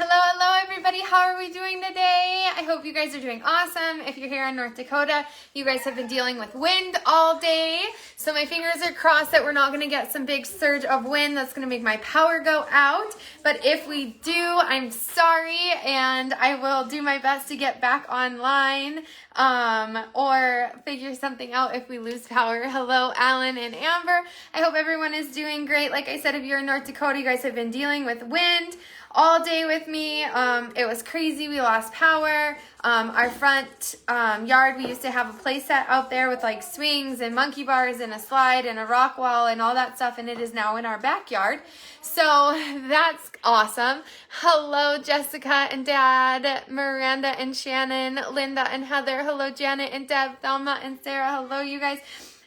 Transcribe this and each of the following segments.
Hello everybody, how are we doing today? I hope you guys are doing awesome. If you're here in North Dakota, you guys have been dealing with wind all day. So my fingers are crossed that we're not gonna get some big surge of wind that's gonna make my power go out. But if we do, I'm sorry, and I will do my best to get back online or figure something out if we lose power. Hello, Alan and Amber. I hope everyone is doing great. Like I said, if you're in North Dakota, you guys have been dealing with wind all day with me. It was crazy. We lost power. Our front yard, we used to have a play set out there with like swings and monkey bars and a slide and a rock wall and all that stuff, and it is now in our backyard. So that's awesome. Hello, Jessica and Dad, Miranda and Shannon, Linda and Heather. Hello, Janet and Deb, Thelma and Sarah. Hello, you guys.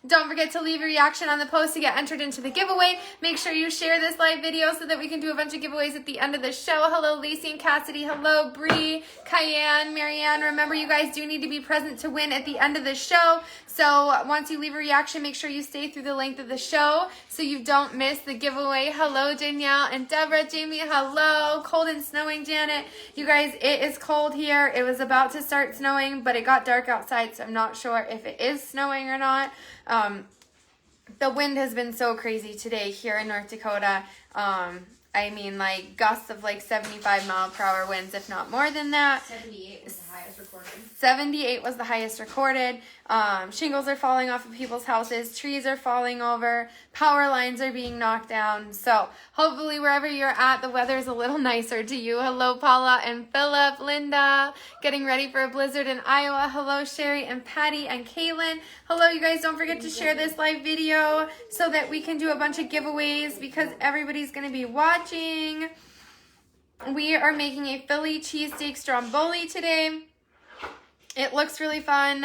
Don't forget to leave a reaction on the post to get entered into the giveaway. Make sure you share this live video so that we can do a bunch of giveaways at the end of the show. Hello, Lacey and Cassidy. Hello, Bree, Cayenne, Marianne. Remember, you guys do need to be present to win at the end of the show. So once you leave a reaction, make sure you stay through the length of the show so you don't miss the giveaway. Hello, Danielle and Deborah. Jamie, hello. Cold and snowing, Janet. You guys, it is cold here. It was about to start snowing, but it got dark outside, so I'm not sure if it is snowing or not. The wind has been so crazy today here in North Dakota. I mean, like gusts of like 75-mile-per-hour winds, if not more than that. 78 was the highest recorded. 78 was the highest recorded. Shingles are falling off of people's houses. Trees are falling over. Power lines are being knocked down. So hopefully wherever you're at, the weather is a little nicer to you. Hello, Paula and Philip, Linda. Getting ready for a blizzard in Iowa. Hello, Sherry and Patty and Kaylin. Hello, you guys. Don't forget to share this live video so that we can do a bunch of giveaways because everybody's going to be watching. We are making a Philly cheesesteak Stromboli today. It looks really fun.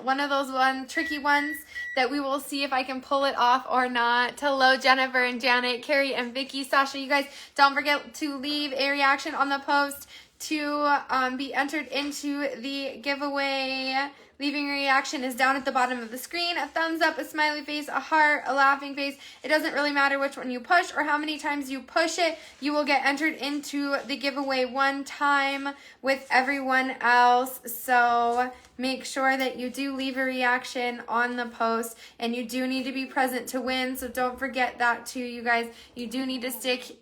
One of those tricky ones that we will see if I can pull it off or not. Hello, Jennifer and Janet, Carrie and Vicky, Sasha. You guys, don't forget to leave a reaction on the post to be entered into the giveaway. Leaving a reaction is down at the bottom of the screen. A thumbs up, a smiley face, a heart, a laughing face. It doesn't really matter which one you push or how many times you push it. You will get entered into the giveaway one time with everyone else. So make sure that you do leave a reaction on the post, and you do need to be present to win. So don't forget that too, you guys. You do need to stick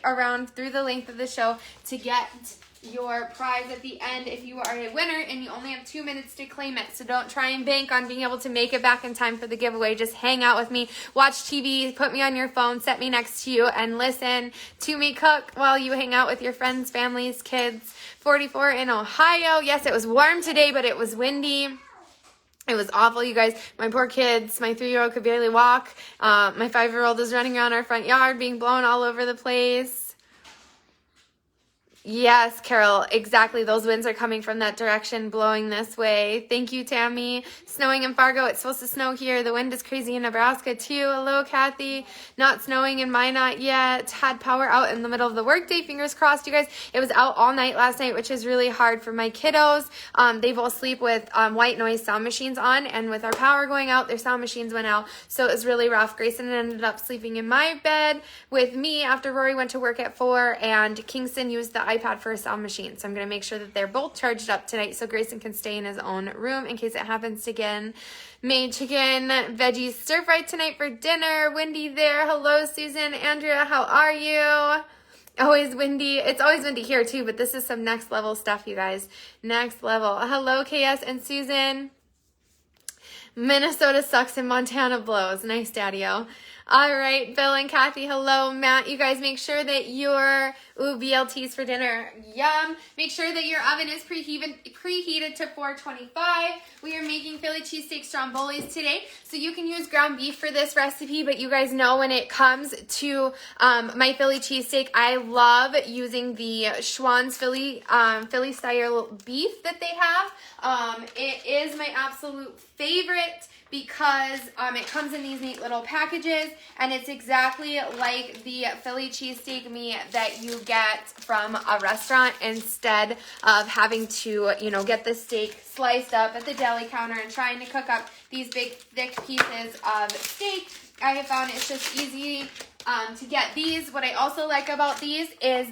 around through the length of the show to get your prize at the end if you are a winner, and you only have 2 minutes to claim it. So don't try and bank on being able to make it back in time for the giveaway. Just hang out with me, watch TV, put me on your phone, set me next to you, and listen to me cook while you hang out with your friends, families, kids. 44 in Ohio. Yes, it was warm today, but it was windy. It was awful, you guys. My poor kids, my 3-year-old could barely walk. My 5-year-old is running around our front yard being blown all over the place. Yes, Carol, exactly. Those winds are coming from that direction, blowing this way. Thank you, Tammy. Snowing in Fargo. It's supposed to snow here. The wind is crazy in Nebraska, too. Hello, Kathy. Not snowing in Minot yet. Had power out in the middle of the workday. Fingers crossed, you guys. It was out all night last night, which is really hard for my kiddos. They both sleep with white noise sound machines on, and with our power going out, their sound machines went out. So it was really rough. Grayson ended up sleeping in my bed with me after Rory went to work at 4, and Kingston used the iPad for a sound machine. So I'm going to make sure that they're both charged up tonight so Grayson can stay in his own room in case it happens again. Made chicken, veggies, stir fry tonight for dinner. Wendy there. Hello, Susan. Andrea, how are you? Always windy. It's always windy here too, but this is some next level stuff, you guys. Next level. Hello, KS and Susan. Minnesota sucks and Montana blows. Nice, Daddy-O. All right, Bill and Kathy, hello. Matt, you guys make sure that your, BLTs for dinner, yum. Make sure that your oven is preheated to 425. We are making Philly cheesesteak Strombolis today. So you can use ground beef for this recipe, but you guys know when it comes to my Philly cheesesteak, I love using the Schwann's Philly style beef that they have. It is my absolute favorite because it comes in these neat little packages, and it's exactly like the Philly cheesesteak meat that you get from a restaurant instead of having to, get the steak sliced up at the deli counter and trying to cook up these big, thick pieces of steak. I have found it's just easy to get these. What I also like about these is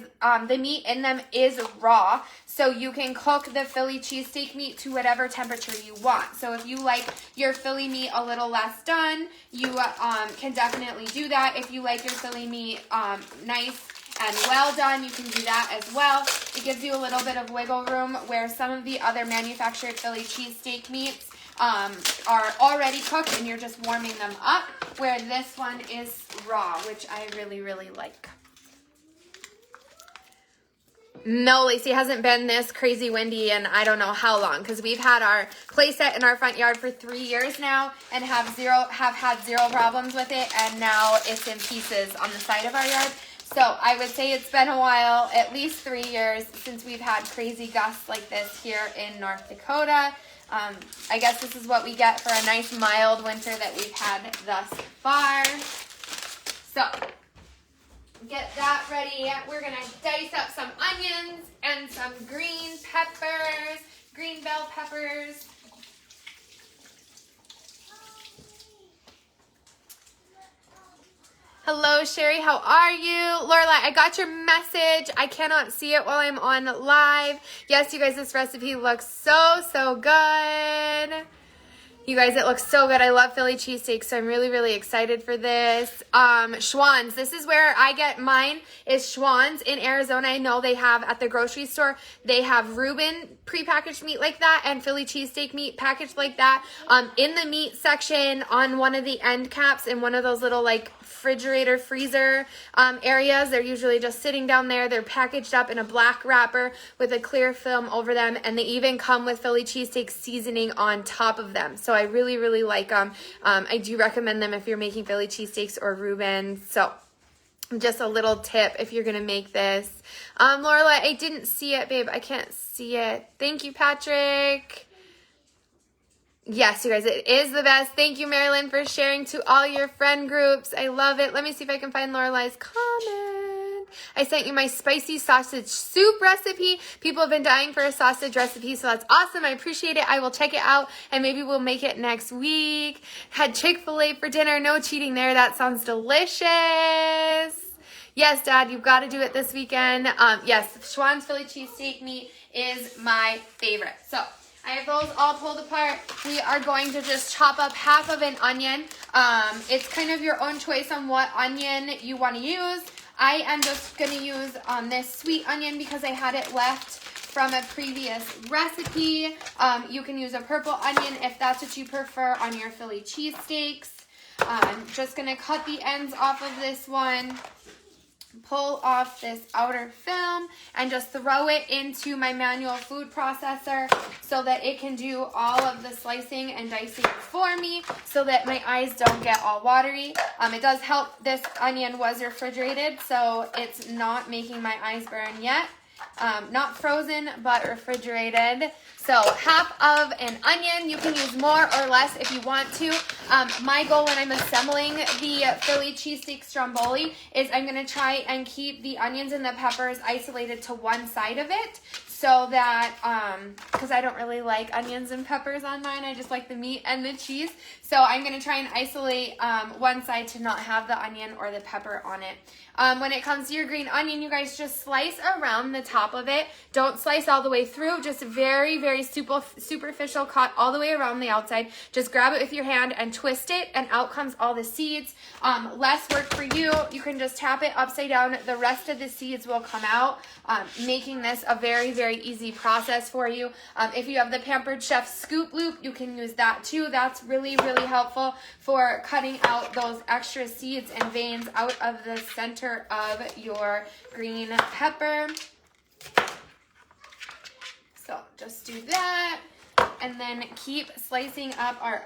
the meat in them is raw, so you can cook the Philly cheesesteak meat to whatever temperature you want. So if you like your Philly meat a little less done, you can definitely do that. If you like your Philly meat nice and well done, you can do that as well. It gives you a little bit of wiggle room where some of the other manufactured Philly cheesesteak meats are already cooked and you're just warming them up, where this one is raw, which I really, really like. No, Lacey, hasn't been this crazy windy in I don't know how long, because we've had our play set in our front yard for 3 years now and have had zero problems with it, and now it's in pieces on the side of our yard. So I would say it's been a while, at least 3 years, since we've had crazy gusts like this here in North Dakota. I guess this is what we get for a nice mild winter that we've had thus far. So get that ready. We're going to dice up some onions and some green peppers, green bell peppers. Hello, Sherry. How are you? Lorelai, I got your message. I cannot see it while I'm on live. Yes, you guys, this recipe looks so good. You guys, it looks so good. I love Philly cheesesteak, so I'm really, really excited for this. Schwann's. This is where I get mine, is Schwann's in Arizona. I know they have at the grocery store, they have Reuben prepackaged meat like that and Philly cheesesteak meat packaged like that. In the meat section on one of the end caps in one of those little like refrigerator freezer areas, they're usually just sitting down there. They're packaged up in a black wrapper with a clear film over them, and they even come with Philly cheesesteak seasoning on top of them. So I really, really like them. I do recommend them if you're making Philly cheesesteaks or Reuben. So just a little tip if you're going to make this. Lorela, I didn't see it, babe. I can't see it. Thank you, Patrick. Yes, you guys, it is the best. Thank you, Marilyn, for sharing to all your friend groups. I love it. Let me see if I can find Lorelai's comment. I sent you my spicy sausage soup recipe. People have been dying for a sausage recipe, so that's awesome. I appreciate it. I will check it out, and maybe we'll make it next week. Had Chick-fil-A for dinner. No cheating there. That sounds delicious. Yes, Dad, you've got to do it this weekend. Yes, Schwann's Philly cheesesteak meat is my favorite. So I have those all pulled apart. We are going to just chop up half of an onion. It's kind of your own choice on what onion you want to use. I am just going to use this sweet onion because I had it left from a previous recipe. You can use a purple onion if that's what you prefer on your Philly cheesesteaks. I'm just going to cut the ends off of this one, pull off this outer film, and just throw it into my manual food processor so that it can do all of the slicing and dicing for me so that my eyes don't get all watery. It does help this onion was refrigerated, so it's not making my eyes burn yet. Not frozen, but refrigerated. So half of an onion. You can use more or less if you want to. My goal when I'm assembling the Philly cheesesteak Stromboli is I'm going to try and keep the onions and the peppers isolated to one side of it, so that, because I don't really like onions and peppers on mine, I just like the meat and the cheese. So I'm going to try and isolate one side to not have the onion or the pepper on it. When it comes to your green onion, you guys just slice around the top of it. Don't slice all the way through, just very, very superficial cut all the way around the outside. Just grab it with your hand and twist it, and out comes all the seeds. Less work for you. You can just tap it upside down. The rest of the seeds will come out, making this a very, very easy process for you. If you have the Pampered Chef scoop loop, you can use that too. That's really, really helpful for cutting out those extra seeds and veins out of the center of your green pepper. So just do that, and then keep slicing up our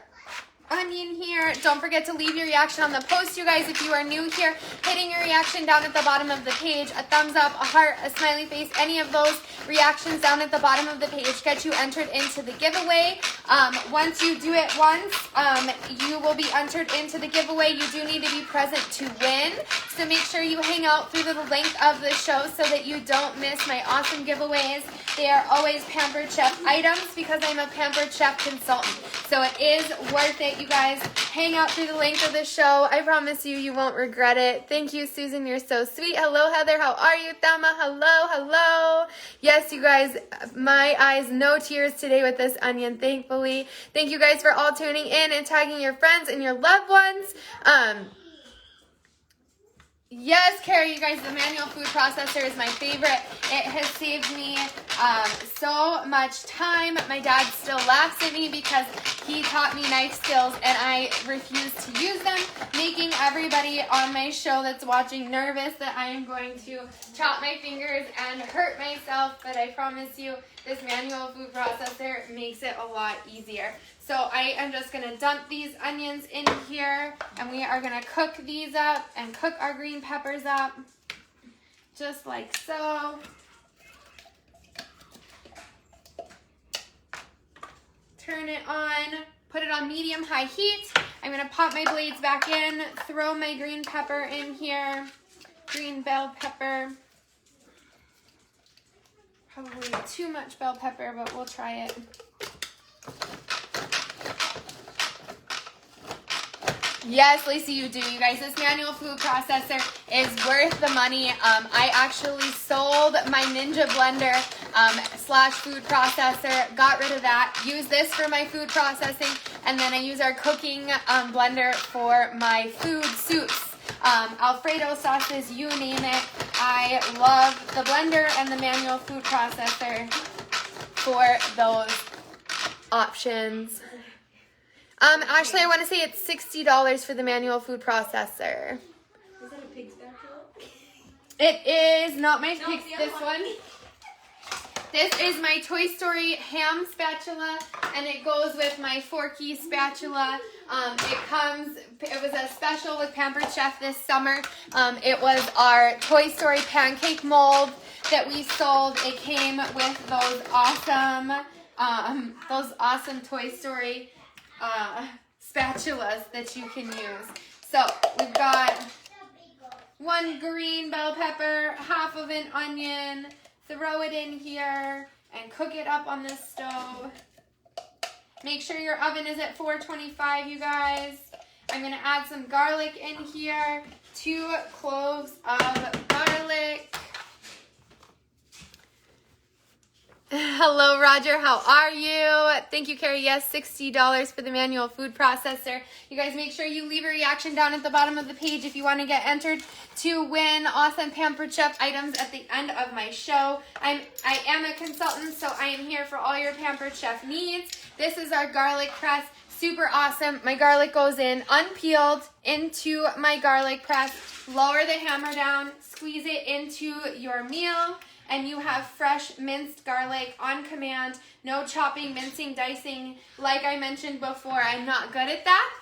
onion here. Don't forget to leave your reaction on the post, you guys. If you are new here, hitting your reaction down at the bottom of the page, a thumbs up, a heart, a smiley face, any of those reactions down at the bottom of the page get you entered into the giveaway. Once you do it once, you will be entered into the giveaway. You do need to be present to win, so make sure you hang out through the length of the show so that you don't miss my awesome giveaways. They are always Pampered Chef items because I'm a Pampered Chef consultant, so it is worth it. it, you guys. Hang out through the length of the show. I promise you, you won't regret it. Thank you, Susan. You're so sweet. Hello, Heather. How are you? Thelma, hello, hello. Yes, you guys, my eyes, no tears today with this onion, thankfully. Thank you guys for all tuning in and tagging your friends and your loved ones. Yes, Carrie, you guys, the manual food processor is my favorite. It has saved me so much time. My dad still laughs at me because he taught me knife skills and I refuse to use them, making everybody on my show that's watching nervous that I am going to chop my fingers and hurt myself. But I promise you, this manual food processor makes it a lot easier. So I am just going to dump these onions in here, and we are going to cook these up and cook our green peppers up, just like so. Turn it on, put it on medium-high heat. I'm going to pop my blades back in, throw my green pepper in here, green bell pepper. Probably too much bell pepper, but we'll try it. Yes, Lacey, you do. You guys, this manual food processor is worth the money. I actually sold my Ninja blender slash food processor, got rid of that, use this for my food processing, and then I use our cooking blender for my food soups. Alfredo sauces, you name it. I love the blender and the manual food processor for those options. Actually, I want to say it's $60 for the manual food processor. Is that a pig spatula? It is not my pig, this one. This is my Toy Story ham spatula, and it goes with my Forky spatula. It was a special with Pampered Chef this summer. It was our Toy Story pancake mold that we sold. It came with those awesome Toy Story spatulas that you can use. So we've got one green bell pepper, half of an onion. Throw it in here and cook it up on the stove. Make sure your oven is at 425, you guys. I'm going to add some garlic in here, 2 cloves of garlic. Hello, Roger. How are you? Thank you, Carrie. Yes, $60 for the manual food processor. You guys make sure you leave a reaction down at the bottom of the page if you want to get entered to win awesome Pampered Chef items at the end of my show. I am a consultant, so I am here for all your Pampered Chef needs. This is our garlic press. Super awesome. My garlic goes in unpeeled into my garlic press. Lower the hammer down, squeeze it into your meal, and you have fresh minced garlic on command. No chopping, mincing, dicing. Like I mentioned before, I'm not good at that.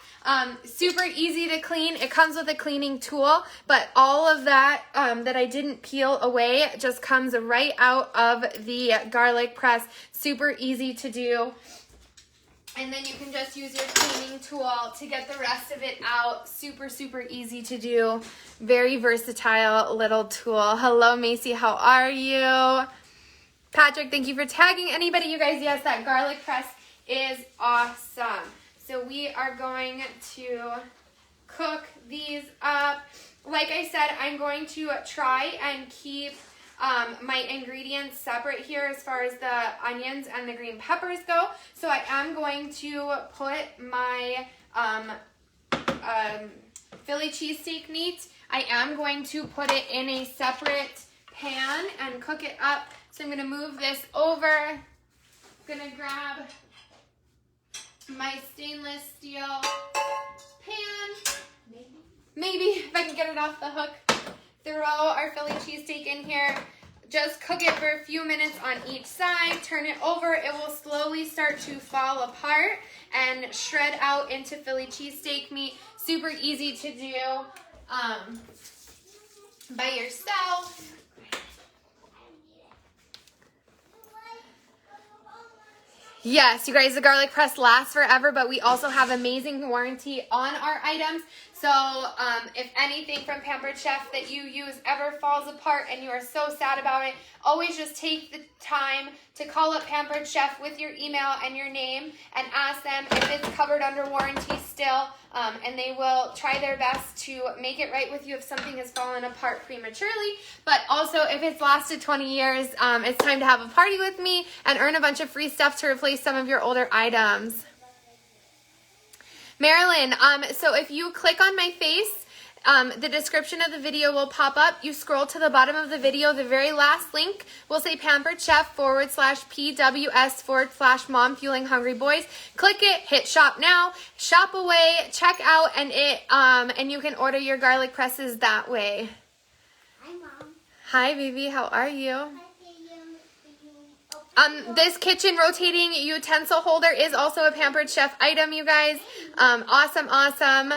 Super easy to clean. It comes with a cleaning tool, but all of that that I didn't peel away just comes right out of the garlic press. Super easy to do. And then you can just use your cleaning tool to get the rest of it out. Super, super easy to do. Very versatile little tool. Hello, Macy. How are you? Patrick, thank you for tagging anybody. You guys, yes, that garlic press is awesome. So we are going to cook these up. Like I said, I'm going to try and keep my ingredients separate here as far as the onions and the green peppers go. So I am going to put my Philly cheesesteak meat. I am going to put it in a separate pan and cook it up. So I'm going to move this over. I'm going to grab my stainless steel pan. Maybe if I can get it off the hook. Throw our Philly cheesesteak in here. Just cook it for a few minutes on each side. Turn it over. It will slowly start to fall apart and shred out into Philly cheesesteak meat. Super easy to do by yourself. Yes, you guys, the garlic press lasts forever, but we also have amazing warranty on our items. So if anything from Pampered Chef that you use ever falls apart and you are so sad about it, always just take the time to call up Pampered Chef with your email and your name and ask them if it's covered under warranty still, and they will try their best to make it right with you if something has fallen apart prematurely. But also, if it's lasted 20 years, it's time to have a party with me and earn a bunch of free stuff to replace some of your older items. Marilyn, so if you click on my face, the description of the video will pop up. You scroll to the bottom of the video, the very last link will say Pampered Chef /PWS/Mom Fueling Hungry Boys. Click it, hit shop now, shop away, check out, and you can order your garlic presses that way. Hi, Mom. Hi, baby. How are you? This kitchen rotating utensil holder is also a Pampered Chef item, you guys. Awesome, awesome.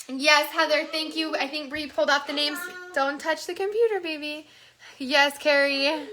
Yes, Heather, thank you. I think Bree pulled off the names. Don't touch the computer, baby. Yes, Carrie.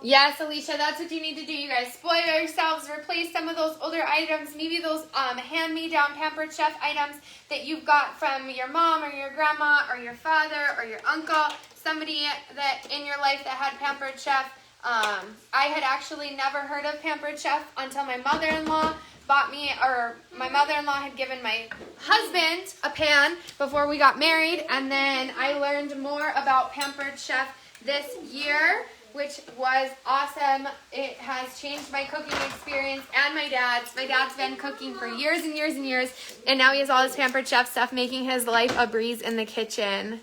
Yes, Alicia, that's what you need to do, you guys. Spoil yourselves, replace some of those older items, maybe those hand-me-down Pampered Chef items that you've got from your mom or your grandma or your father or your uncle, somebody that in your life that had Pampered Chef. I had actually never heard of Pampered Chef until my mother-in-law bought me, or my mother-in-law had given my husband a pan before we got married, and then I learned more about Pampered Chef this year, which was awesome. It has changed my cooking experience and my dad's. My dad's been cooking for years and years and years, and now he has all his Pampered Chef stuff, making his life a breeze in the kitchen.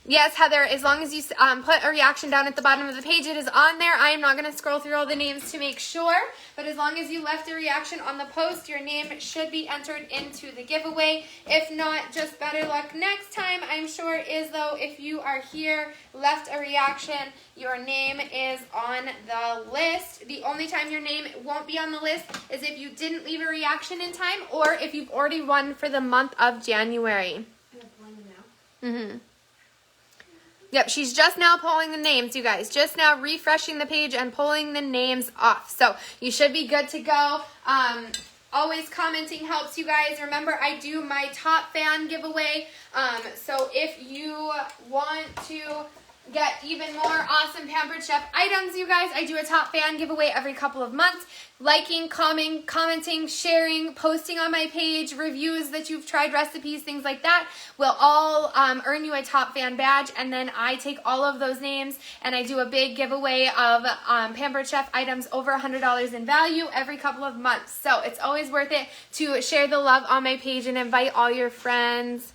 Yes, Heather, as long as you put a reaction down at the bottom of the page, it is on there. I am not going to scroll through all the names to make sure, but as long as you left a reaction on the post, your name should be entered into the giveaway. If not, just better luck next time. I'm sure is, though, if you are here, left a reaction, your name is on the list. The only time your name won't be on the list is if you didn't leave a reaction in time or if you've already won for the month of January. Mm-hmm. Yep, she's just now pulling the names, you guys. Just now refreshing the page and pulling the names off. So you should be good to go. Always commenting helps, you guys. Remember, I do my top fan giveaway. So if you want to get even more awesome Pampered Chef items, you guys, I do a top fan giveaway every couple of months. Liking, commenting, sharing, posting on my page, reviews that you've tried, recipes, things like that will all earn you a top fan badge. And then I take all of those names and I do a big giveaway of Pampered Chef items over $100 in value every couple of months. So it's always worth it to share the love on my page and invite all your friends.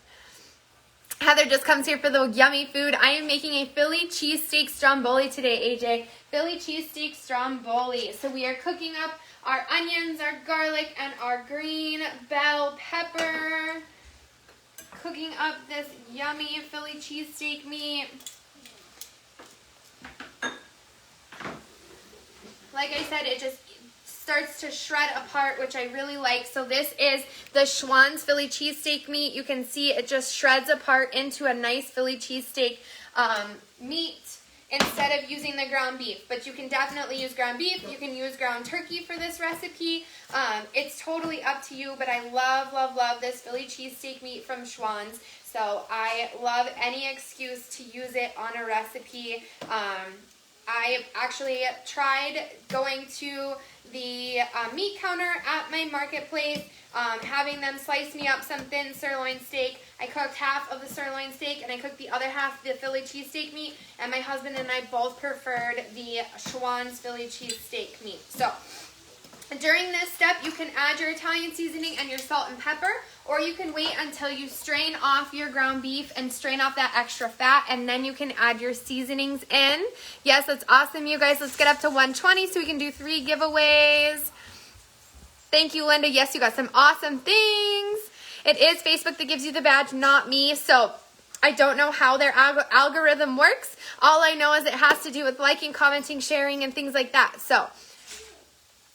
Heather just comes here for the yummy food. I am making a Philly cheesesteak stromboli today, AJ. Philly cheesesteak stromboli. So we are cooking up our onions, our garlic, and our green bell pepper. Cooking up this yummy Philly cheesesteak meat. Like I said, it just starts to shred apart, which I really like. So this is the Schwann's Philly cheesesteak meat. You can see it just shreds apart into a nice Philly cheesesteak meat instead of using the ground beef. But you can definitely use ground beef. You can use ground turkey for this recipe. It's totally up to you, but I love, love, love this Philly cheesesteak meat from Schwann's. So I love any excuse to use it on a recipe. I actually tried going to the meat counter at my marketplace, having them slice me up some thin sirloin steak. I cooked half of the sirloin steak and I cooked the other half the Philly cheesesteak meat, and my husband and I both preferred the Schwann's Philly cheesesteak meat. So during this step, you can add your Italian seasoning and your salt and pepper, or you can wait until you strain off your ground beef and strain off that extra fat, and then you can add your seasonings in. Yes, that's awesome, you guys. Let's get up to 120 so we can do 3 giveaways. Thank you, Linda. Yes, you got some awesome things. It is Facebook that gives you the badge, not me, so I don't know how their algorithm works. All I know is it has to do with liking, commenting, sharing, and things like that. So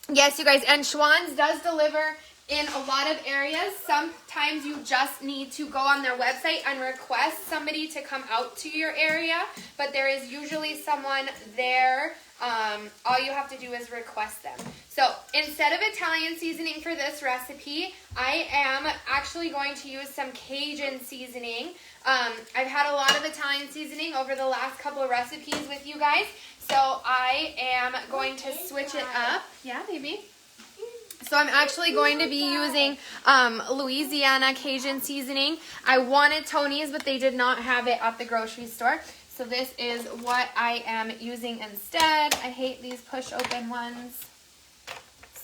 yes, you guys, and Schwann's does deliver in a lot of areas, sometimes you just need to go on their website and request somebody to come out to your area, but there is usually someone there. All you have to do is request them. So instead of Italian seasoning for this recipe, I am actually going to use some Cajun seasoning. I've had a lot of Italian seasoning over the last couple of recipes with you guys, so I am going to switch it up. Yeah, baby. So I'm actually going to be using Louisiana Cajun seasoning. I wanted Tony's, but they did not have it at the grocery store. So this is what I am using instead. I hate these push open ones.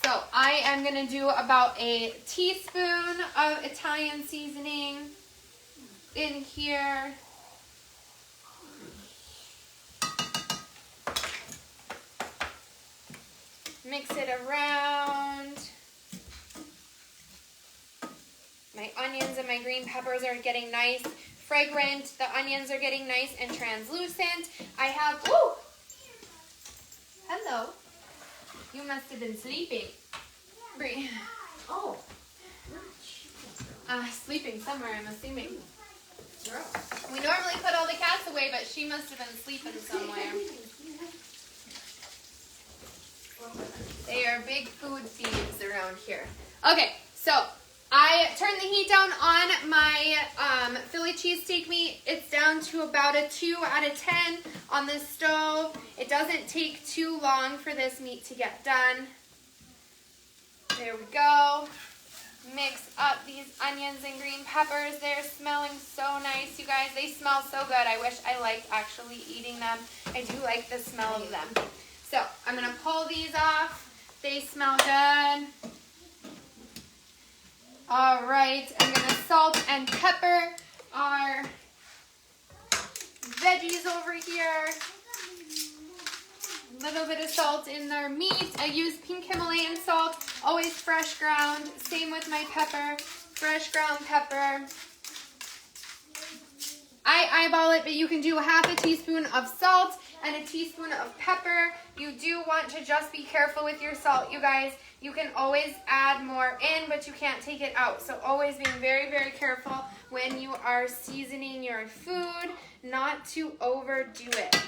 So I am going to do about a teaspoon of Italian seasoning in here. Mix it around. My onions and my green peppers are getting nice, fragrant. The onions are getting nice and translucent. I have, ooh! Hello. You must have been sleeping. Bree. Oh. Sleeping somewhere, I'm assuming. We normally put all the cats away, but she must have been sleeping somewhere. They are big food thieves around here. Okay, so I turned the heat down on my Philly cheesesteak meat. It's down to about a 2 out of 10 on the stove. It doesn't take too long for this meat to get done. There we go. Mix up these onions and green peppers. They're smelling so nice, you guys. They smell so good. I wish I liked actually eating them. I do like the smell of them. So I'm going to pull these off. They smell good. All right, I'm going to salt and pepper our veggies over here. A little bit of salt in their meat. I use pink Himalayan salt, always fresh ground. Same with my pepper, fresh ground pepper. I eyeball it, but you can do half a teaspoon of salt and a teaspoon of pepper. You do want to just be careful with your salt, you guys. You can always add more in, but you can't take it out. So always being very, very careful when you are seasoning your food, not to overdo it.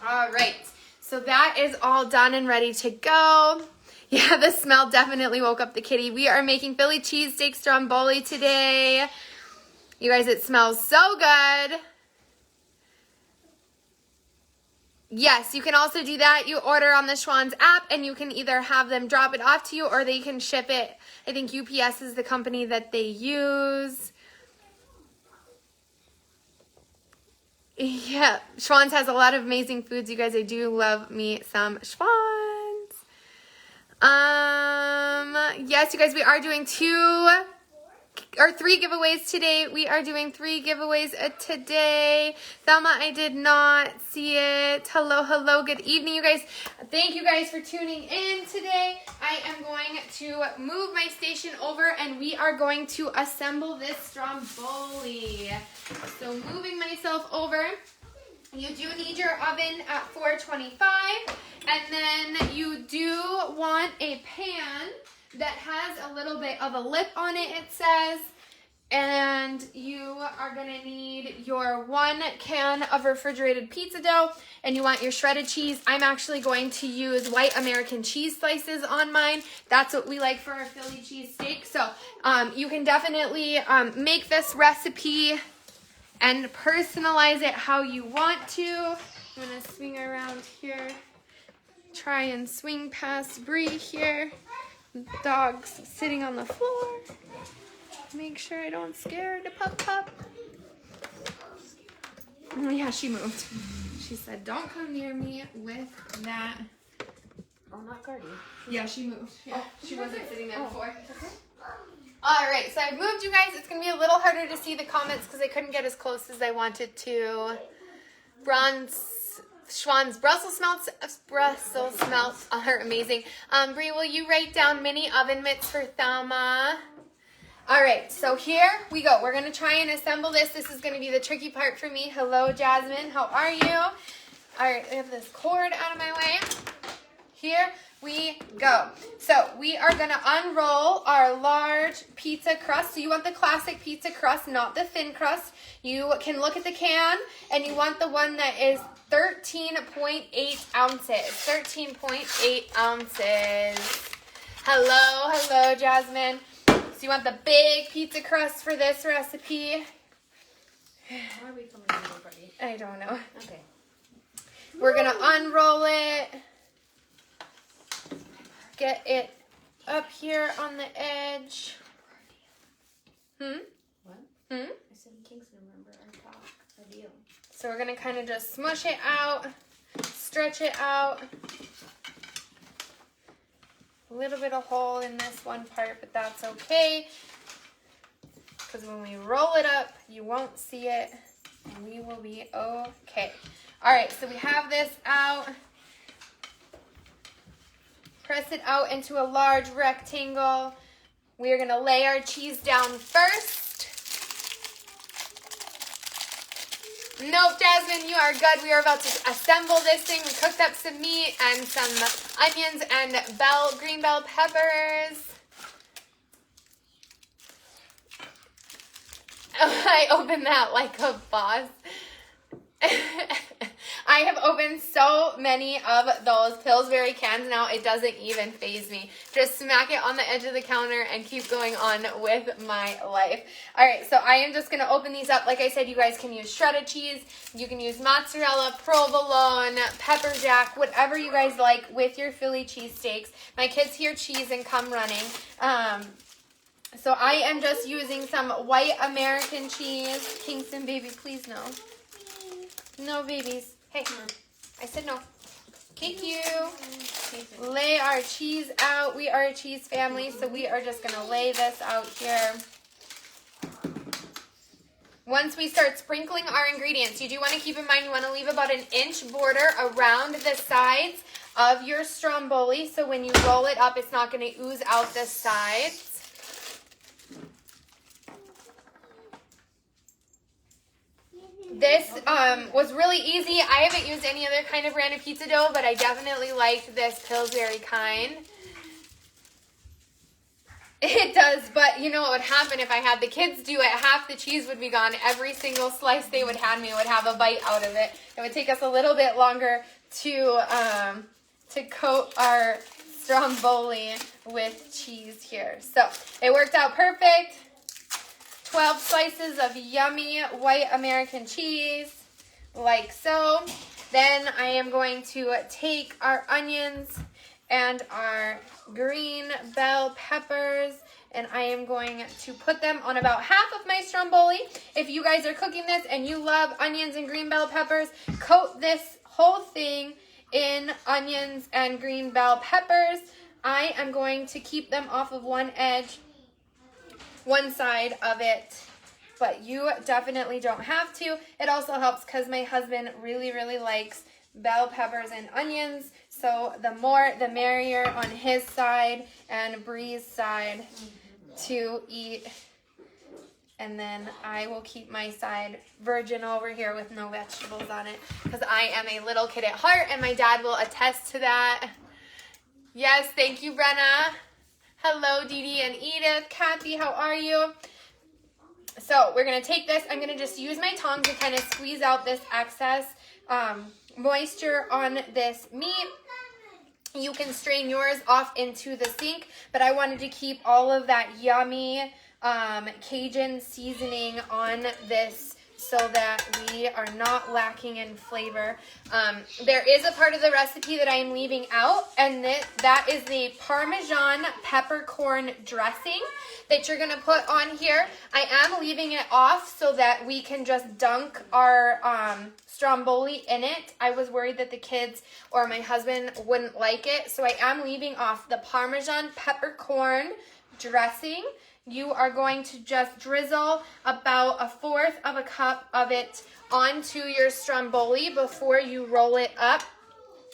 All right, so that is all done and ready to go. Yeah, the smell definitely woke up the kitty. We are making Philly cheesesteak Stromboli today. You guys, it smells so good. Yes, you can also do that. You order on the Schwann's app and you can either have them drop it off to you or they can ship it. I think UPS is the company that they use. Yeah, Schwann's has a lot of amazing foods. You guys, I do love me some Schwann's. Yes, you guys, we are doing 3 giveaways today. We are doing 3 giveaways today. Thelma, I did not see it. Hello, hello. Good evening, you guys. Thank you guys for tuning in today. I am going to move my station over and we are going to assemble this Stromboli. So moving myself over. You do need your oven at 425, and then you do want a pan that has a little bit of a lip on it, it says, and you are going to need your 1 can of refrigerated pizza dough, and you want your shredded cheese. I'm actually going to use white American cheese slices on mine. That's what we like for our Philly cheesesteak. So you can definitely make this recipe and personalize it how you want to. I'm going to swing around here. Try and swing past Bree here. Dog's sitting on the floor. Make sure I don't scare the pup. Oh, yeah, she moved. She said, don't come near me with that. Oh, not Cardi. Yeah, she moved. Yeah, she wasn't sitting there before. Okay. All right, so I've moved, you guys. It's going to be a little harder to see the comments because I couldn't get as close as I wanted to. Schwann's Brussels sprouts are amazing. Bree, will you write down mini oven mitts for Thelma? All right, so here we go. We're going to try and assemble this. This is going to be the tricky part for me. Hello, Jasmine. How are you? All right, I have this cord out of my way. Here we go. So we are gonna unroll our large pizza crust. So you want the classic pizza crust, not the thin crust. You can look at the can and you want the one that is 13.8 ounces. 13.8 ounces. Hello, Jasmine. So you want the big pizza crust for this recipe? How are we coming in already? I don't know. Okay. We're gonna unroll it. Get it up here on the edge. What? Hmm? I said Kingston, remember our talk, our deal. So we're gonna kind of just smush it out, stretch it out. A little bit of hole in this one part, but that's okay. Because when we roll it up, you won't see it, and we will be okay. All right, so we have this out. Press it out into a large rectangle. We are gonna lay our cheese down first. Nope, Jasmine, you are good. We are about to assemble this thing. We cooked up some meat and some onions and green bell peppers. I opened that like a boss. I have opened so many of those Pillsbury cans now, it doesn't even faze me. Just smack it on the edge of the counter and keep going on with my life. All right, so I am just going to open these up. Like I said, you guys can use shredded cheese. You can use mozzarella, provolone, pepper jack, whatever you guys like with your Philly cheesesteaks. My kids hear cheese and come running. So I am just using some white American cheese. Kingston, baby, please no. No, babies. Hey, I said no. Thank you. Lay our cheese out. We are a cheese family, so we are just going to lay this out here. Once we start sprinkling our ingredients, you do want to keep in mind you want to leave about an inch border around the sides of your Stromboli, so when you roll it up, it's not going to ooze out the sides. This was really easy. I haven't used any other kind of brand of pizza dough, but I definitely liked this Pillsbury kind. It does, but you know what would happen if I had the kids do it? Half the cheese would be gone. Every single slice they would hand me would have a bite out of it. It would take us a little bit longer to coat our Stromboli with cheese here. So it worked out perfect. 12 slices of yummy white American cheese, like so. Then I am going to take our onions and our green bell peppers, and I am going to put them on about half of my Stromboli. If you guys are cooking this and you love onions and green bell peppers, coat this whole thing in onions and green bell peppers. I am going to keep them off of one side of it, but you definitely don't have to. It also helps because my husband really, really likes bell peppers and onions, so the more the merrier on his side and Bree's side to eat. And then I will keep my side virgin over here with no vegetables on it because I am a little kid at heart, and my dad will attest to that. Yes, thank you, Brenna. Hello, Dee Dee and Edith. Kathy, how are you? So we're going to take this. I'm going to just use my tongue to kind of squeeze out this excess moisture on this meat. You can strain yours off into the sink, but I wanted to keep all of that yummy Cajun seasoning on this so that we are not lacking in flavor. There is a part of the recipe that I am leaving out, and that is the Parmesan peppercorn dressing that you're going to put on here. I am leaving it off so that we can just dunk our Stromboli in it. I was worried that the kids or my husband wouldn't like it, so I am leaving off the Parmesan peppercorn dressing. You are going to just drizzle about 1/4 of a cup of it onto your Stromboli before you roll it up.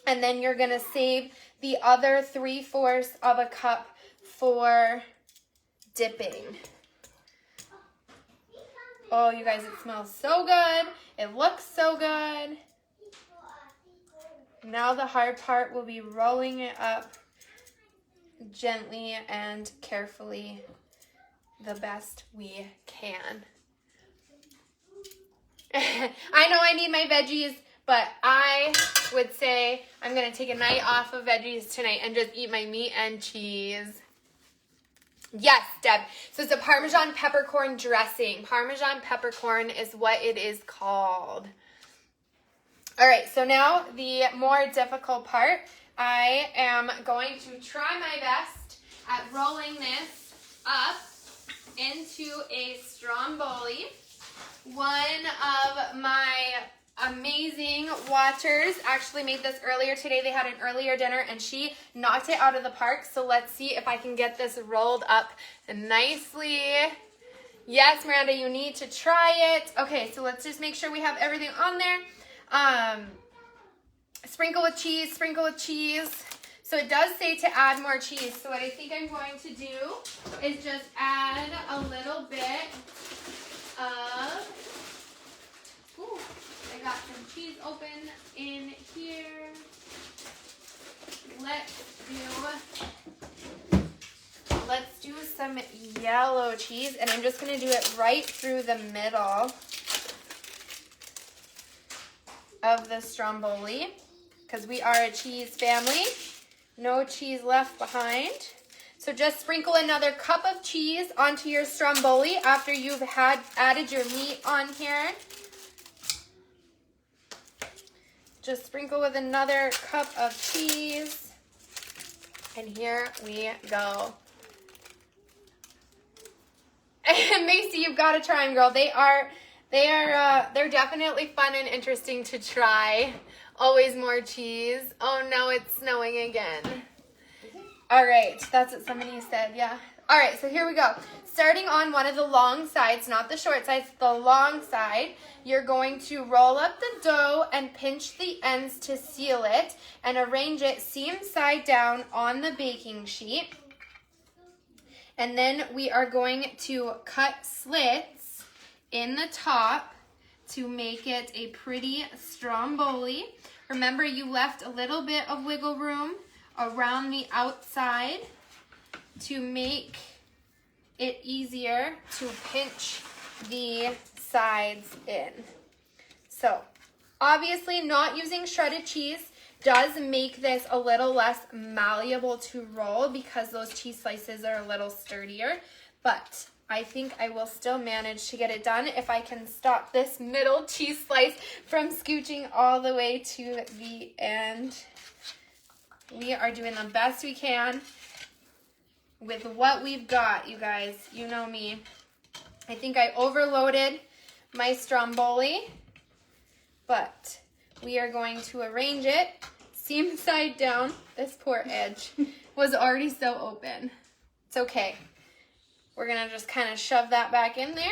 And then you're going to save the other 3/4 of a cup for dipping. Oh, you guys, it smells so good. It looks so good. Now the hard part will be rolling it up gently and carefully the best we can. I know I need my veggies, but I would say I'm going to take a night off of veggies tonight and just eat my meat and cheese. Yes, Deb. So it's a Parmesan peppercorn dressing. Parmesan peppercorn is what it is called. All right, so now the more difficult part. I am going to try my best at rolling this up into a Stromboli. One of my amazing watchers actually made this earlier today. They had an earlier dinner and she knocked it out of the park. So let's see if I can get this rolled up nicely. Yes, Miranda, you need to try it. Okay, so let's just make sure we have everything on there. Sprinkle with cheese, sprinkle with cheese. So it does say to add more cheese. So what I think I'm going to do is just add a little bit of, ooh, I got some cheese open in here. Let's do some yellow cheese, and I'm just going to do it right through the middle of the Stromboli because we are a cheese family. No cheese left behind. So just sprinkle another cup of cheese onto your Stromboli after you've added your meat on here. Just sprinkle with another cup of cheese. And here we go. And Macy, you've got to try them, girl. They're definitely fun and interesting to try. Always more cheese. Oh no, it's snowing again. All right, that's what somebody said, yeah. All right, so here we go. Starting on one of the long sides, not the short sides, the long side, you're going to roll up the dough and pinch the ends to seal it and arrange it seam side down on the baking sheet. And then we are going to cut slits in the top to make it a pretty Stromboli. Remember, you left a little bit of wiggle room around the outside to make it easier to pinch the sides in. So, obviously not using shredded cheese does make this a little less malleable to roll because those cheese slices are a little sturdier, but I think I will still manage to get it done if I can stop this middle cheese slice from scooching all the way to the end. We are doing the best we can with what we've got, you guys. You know me. I think I overloaded my Stromboli, but we are going to arrange it seam side down. This poor edge was already so open. It's okay. We're going to just kind of shove that back in there,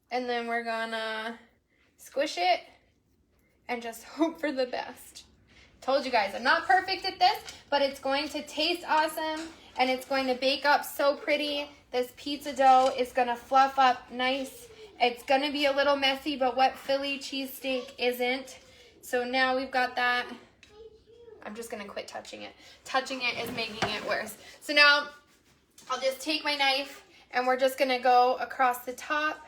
and then we're going to squish it and just hope for the best. Told you guys, I'm not perfect at this, but it's going to taste awesome, and it's going to bake up so pretty. This pizza dough is going to fluff up nice. It's going to be a little messy, but what Philly cheesesteak isn't? So now we've got that. I'm just going to quit touching it. Touching it is making it worse. So now I'll just take my knife, and we're just going to go across the top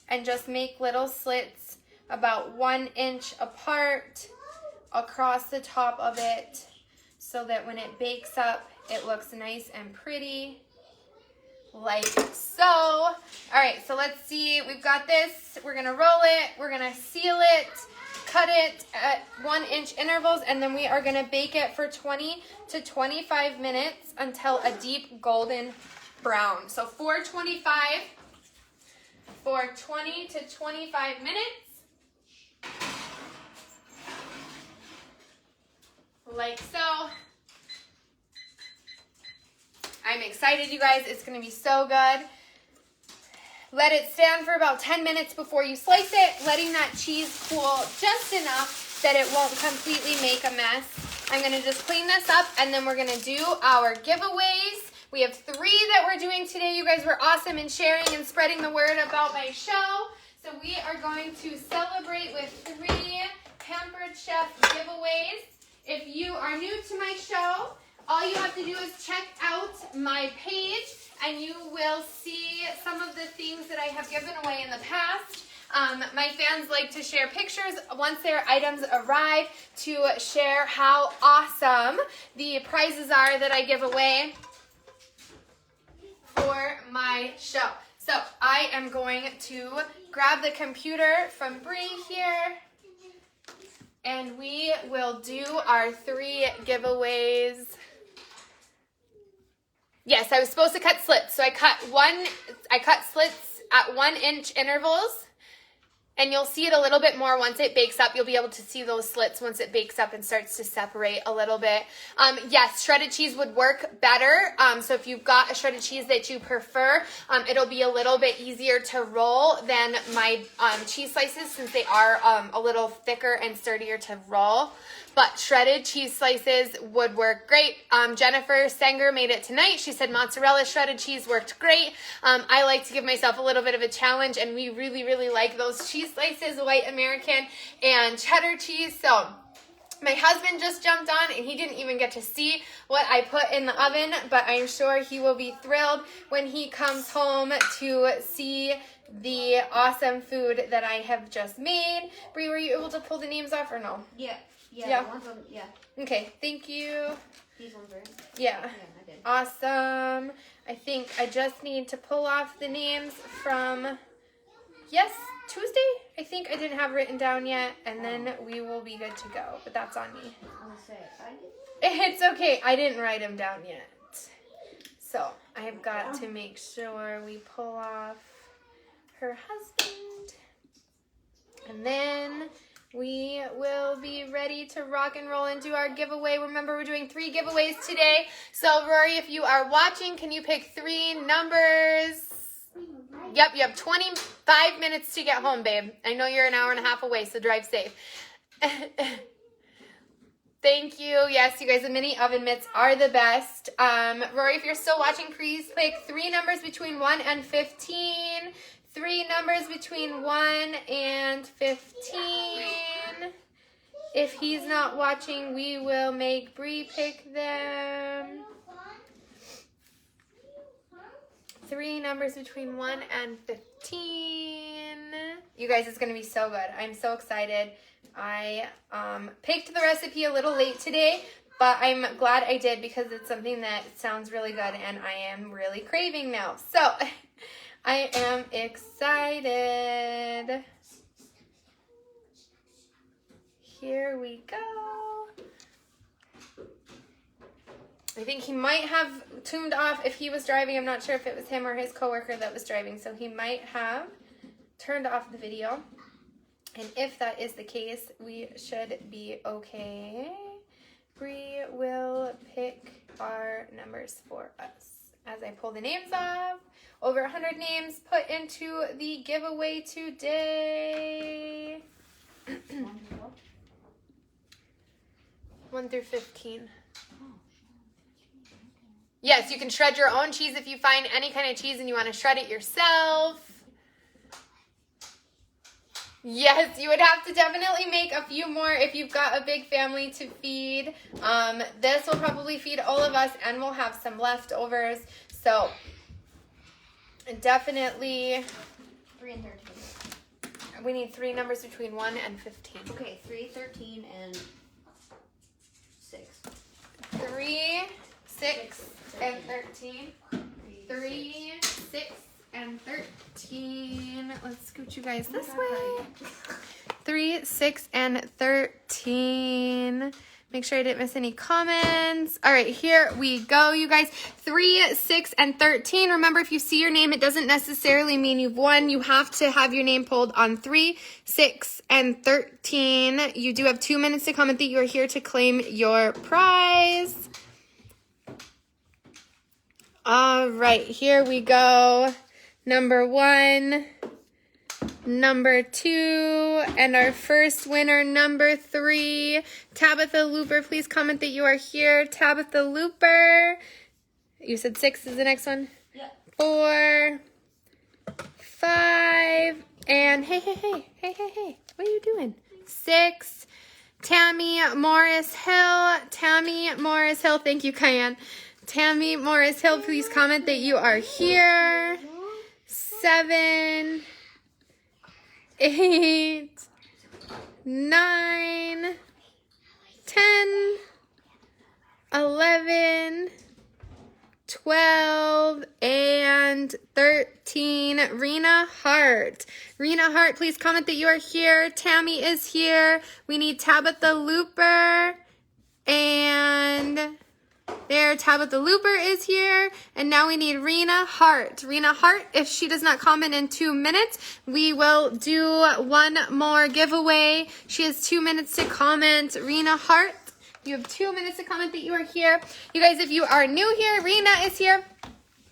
and just make little slits about 1 inch apart across the top of it so that when it bakes up, it looks nice and pretty, like so. All right, so let's see. We've got this. We're going to roll it. We're going to seal it, cut it at 1 inch intervals, and then we are going to bake it for 20 to 25 minutes until a deep golden brown. So for 20 to 25 minutes. Like so. I'm excited, you guys. It's going to be so good. Let it stand for about 10 minutes before you slice it, letting that cheese cool just enough that it won't completely make a mess. I'm going to just clean this up, and then we're going to do our giveaways. We have 3 that we're doing today. You guys were awesome in sharing and spreading the word about my show. So we are going to celebrate with 3 Pampered Chef giveaways. If you are new to my show, all you have to do is check out my page and you will see some of the things that I have given away in the past. My fans like to share pictures once their items arrive to share how awesome the prizes are that I give away for my show. So I am going to grab the computer from Bree here and we will do our 3 giveaways. Yes, I was supposed to cut slits. So I cut slits at 1-inch intervals. And you'll see it a little bit more once it bakes up. You'll be able to see those slits once it bakes up and starts to separate a little bit. Yes, shredded cheese would work better. So if you've got a shredded cheese that you prefer, it'll be a little bit easier to roll than my cheese slices since they are a little thicker and sturdier to roll. But shredded cheese slices would work great. Jennifer Sanger made it tonight. She said mozzarella shredded cheese worked great. I like to give myself a little bit of a challenge, and we really, really like those cheese slices, white American and cheddar cheese. So my husband just jumped on, and he didn't even get to see what I put in the oven, but I'm sure he will be thrilled when he comes home to see the awesome food that I have just made. Brie, were you able to pull the names off or no? Yeah. Yeah. The ones on, yeah. Okay, thank you. These ones, right? Yeah. Yeah, I did. Awesome. I think I just need to pull off the names from, yes, Tuesday? I think I didn't have written down yet, and then we will be good to go, but that's on me. I'm gonna say, I did. It's okay. I didn't write them down yet. So I've got to make sure we pull off her husband, and then we will be ready to rock and roll and do our giveaway. Remember, we're doing 3 giveaways today. So, Rory, if you are watching, can you pick 3 numbers? Yep, you have 25 minutes to get home, babe. I know you're an hour and a half away, so drive safe. Thank you. Yes, you guys, the mini oven mitts are the best. Rory, if you're still watching, please pick 3 numbers between 1 and 15. 3 numbers between 1 and 15. If he's not watching, we will make Bree pick them. 3 numbers between 1 and 15. You guys, it's going to be so good. I'm so excited. I picked the recipe a little late today, but I'm glad I did because it's something that sounds really good and I am really craving now. So I am excited. Here we go. I think he might have tuned off if he was driving. I'm not sure if it was him or his coworker that was driving, so he might have turned off the video. And if that is the case, we should be okay. Bree will pick our numbers for us as I pull the names off. Over 100 names put into the giveaway today. 1 through 15. Yes, you can shred your own cheese if you find any kind of cheese and you want to shred it yourself. Yes, you would have to definitely make a few more if you've got a big family to feed. This will probably feed all of us and we'll have some leftovers. So definitely 3 and 13. we need 3 numbers between 1 and 15. Okay, 3, 13, and 6. 3, 6, and 13. 3, 6, and 13. Let's scoot you guys this way. 3, 6, and 13. Make sure I didn't miss any comments. All right, here we go, you guys. 3, 6, and 13. Remember, if you see your name, it doesn't necessarily mean you've won. You have to have your name pulled on 3, 6, and 13. You do have 2 minutes to comment that you are here to claim your prize. All right, here we go. Number 1, number 2, and our first winner, number 3, Tabitha Looper. Please comment that you are here, Tabitha Looper. You said 6 is the next one? Yeah. 4, 5, and hey. What are you doing? 6. Tammy Morris Hill. Tammy Morris Hill. Thank you, Cayenne. Tammy Morris Hill, please comment that you are here. 7, 8, 9, 10, 11, 12, and 13. Rena Hart. Rena Hart, please comment that you are here. Tammy is here. We need Tabitha Looper. And there, Tabitha Looper is here. And now we need Rena Hart. Rena Hart, if she does not comment in 2 minutes, we will do one more giveaway. She has 2 minutes to comment. Rena Hart, you have 2 minutes to comment that you are here. You guys, if you are new here, Rena is here.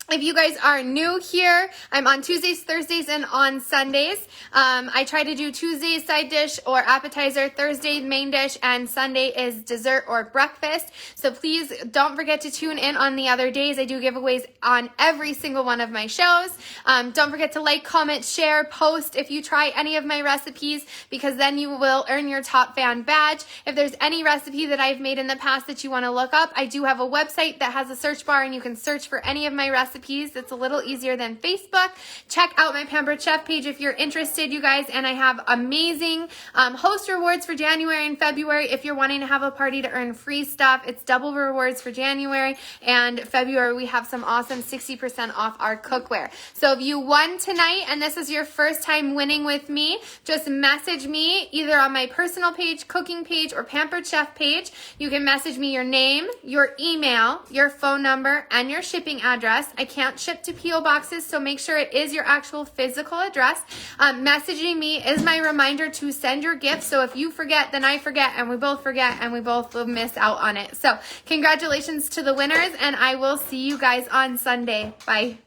If you guys are new here, I'm on Tuesdays, Thursdays, and on Sundays. I try to do Tuesdays side dish or appetizer, Thursday main dish, and Sunday is dessert or breakfast. So please don't forget to tune in on the other days. I do giveaways on every single one of my shows. Don't forget to like, comment, share, post if you try any of my recipes, because then you will earn your top fan badge. If there's any recipe that I've made in the past that you want to look up, I do have a website that has a search bar and you can search for any of my recipes. It's a little easier than Facebook. Check out my Pampered Chef page if you're interested, you guys. And I have amazing host rewards for January and February. If you're wanting to have a party to earn free stuff, it's double rewards for January and February. We have some awesome 60% off our cookware. So if you won tonight and this is your first time winning with me, just message me either on my personal page, cooking page, or Pampered Chef page. You can message me your name, your email, your phone number, and your shipping address. I can't ship to P.O. boxes, so make sure it is your actual physical address. Messaging me is my reminder to send your gift. So if you forget, then I forget, and we both forget, and we both will miss out on it. So congratulations to the winners, and I will see you guys on Sunday. Bye.